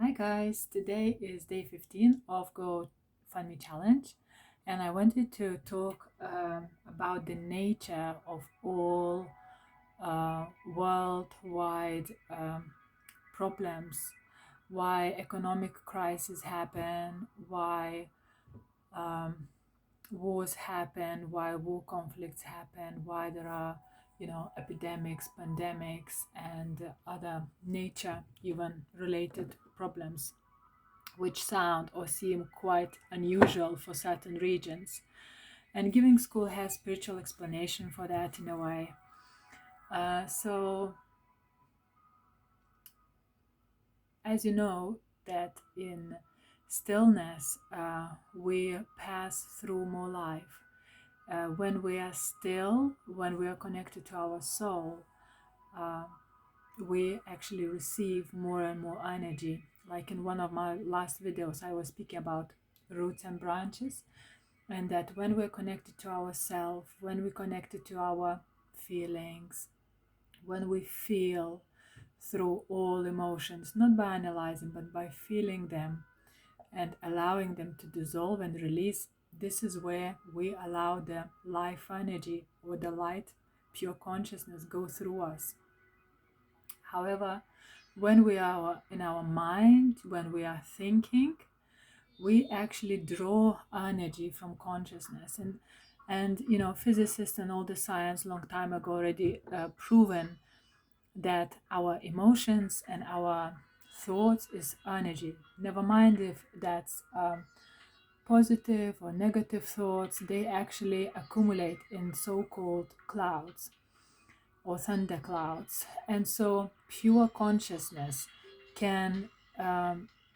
Hi guys, today is day 15 of GoFundMe challenge, and I wanted to talk about the nature of all worldwide problems, why economic crises happen, why um, wars happen, why war conflicts happen, why there are epidemics, pandemics, and other nature even related problems which sound or seem quite unusual for certain regions. And Giving School has spiritual explanation for that in a way. So, as you know, that in stillness we pass through more life. When we are still, when we are connected to our soul, uh, we actually receive more and more energy. Like in one of my last videos, I was speaking about roots and branches, and that when we're connected to ourselves, when we're connected to our feelings, when we feel through all emotions, not by analyzing, but by feeling them and allowing them to dissolve and release, this is where we allow the life energy or the light, pure consciousness go through us. However, when we are in our mind, when we are thinking, we actually draw energy from consciousness. And physicists and all the science long time ago already proven that our emotions and our thoughts is energy. Never mind if that's positive or negative thoughts, they actually accumulate in so-called clouds or thunderclouds. And so pure consciousness can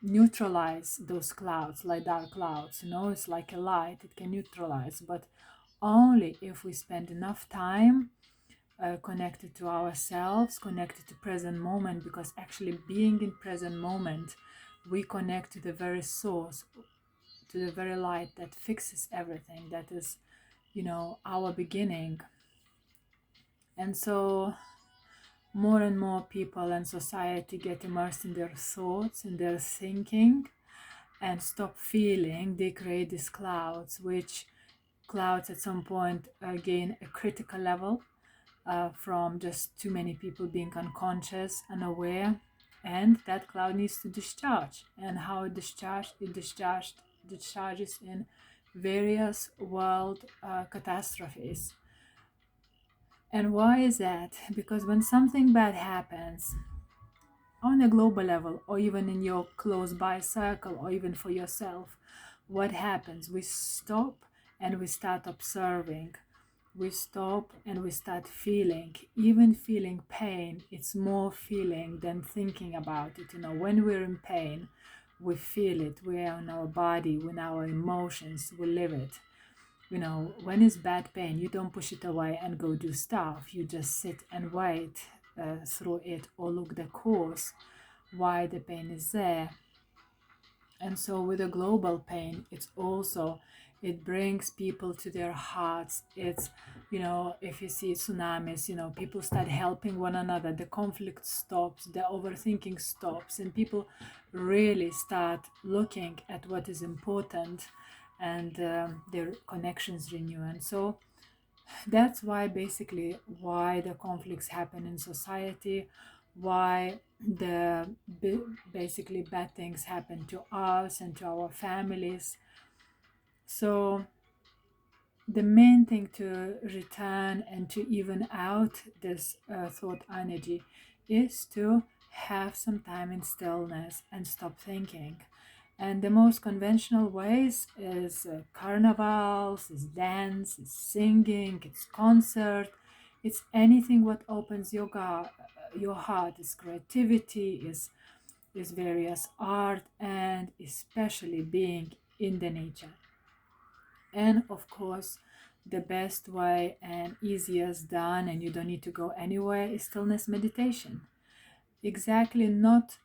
neutralize those clouds, like dark clouds. It's like a light, it can neutralize, but only if we spend enough time connected to ourselves, connected to present moment, because actually being in present moment, we connect to the very source, to the very light that fixes everything, that is, our beginning. And so more and more people and society get immersed in their thoughts, in their thinking, and stop feeling. They create these clouds, which clouds at some point gain a critical level from just too many people being unconscious, unaware, and that cloud needs to discharge. And how it discharges in various world catastrophes. And why is that? Because when something bad happens on a global level, or even in your close by circle, or even for yourself, what happens? We stop and we start observing. We stop and we start feeling. Even feeling pain, it's more feeling than thinking about it. When we're in pain, we feel it. We are in our body, with our emotions, we live it. When it's bad pain, you don't push it away and go do stuff. You just sit and wait through it, or look the cause, why the pain is there. And so with the global pain, it brings people to their hearts. It's, if you see tsunamis, people start helping one another. The conflict stops, the overthinking stops, and people really start looking at what is important, and their connections renew. And so that's why the conflicts happen in society, why the basically bad things happen to us and to our families. So the main thing to return and to even out this thought energy is to have some time in stillness and stop thinking. And the most conventional ways is carnivals, is dance, is singing, it's concert, it's anything what opens your heart, is creativity, is various art, and especially being in the nature. And of course, the best way and easiest done, and you don't need to go anywhere, is stillness meditation. Exactly, not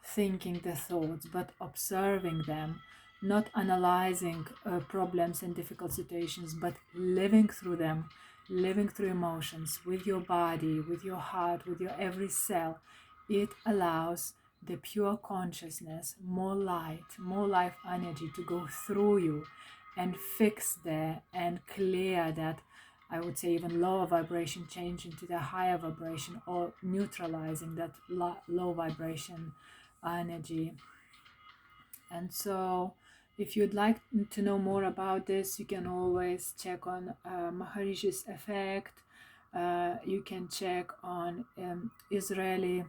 thinking the thoughts, but observing them, not analyzing problems and difficult situations, but living through them, living through emotions with your body, with your heart, with your every cell. It allows the pure consciousness, more light, more life energy to go through you and fix there and clear that, I would say, even lower vibration, change into the higher vibration, or neutralizing that low vibration energy. And so if you'd like to know more about this, you can always check on Maharishi's effect. You can check on Israeli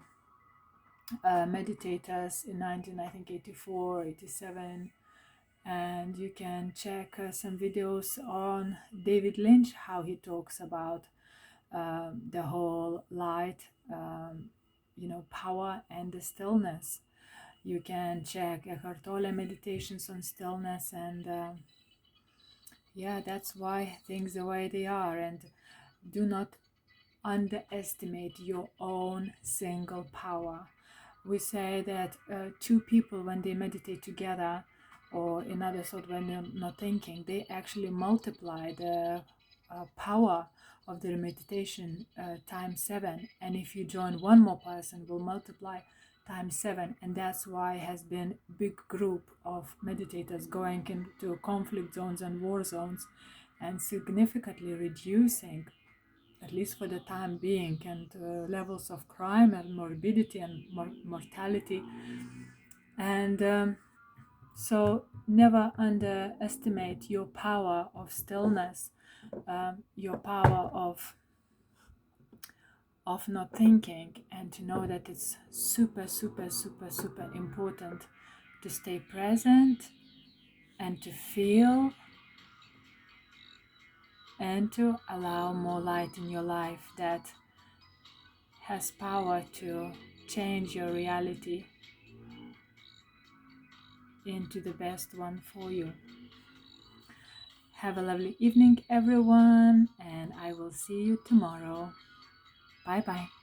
meditators in 1984, 87, and you can check some videos on David Lynch, how he talks about the whole light, power and the stillness. You can check Eckhart Tolle meditations on stillness, and that's why things the way they are. And do not underestimate your own single power. We say that two people, when they meditate together, or in other thought, when they're not thinking, they actually multiply the power of their meditation times 7. And if you join one more person, will multiply times 7. And that's why has been big group of meditators going into conflict zones and war zones, and significantly reducing, at least for the time being, and levels of crime and morbidity and mortality. And so never underestimate your power of stillness, your power of not thinking, and to know that it's super, super, super, super important to stay present and to feel and to allow more light in your life that has power to change your reality into the best one for you. Have a lovely evening, everyone, and I will see you tomorrow. Bye bye.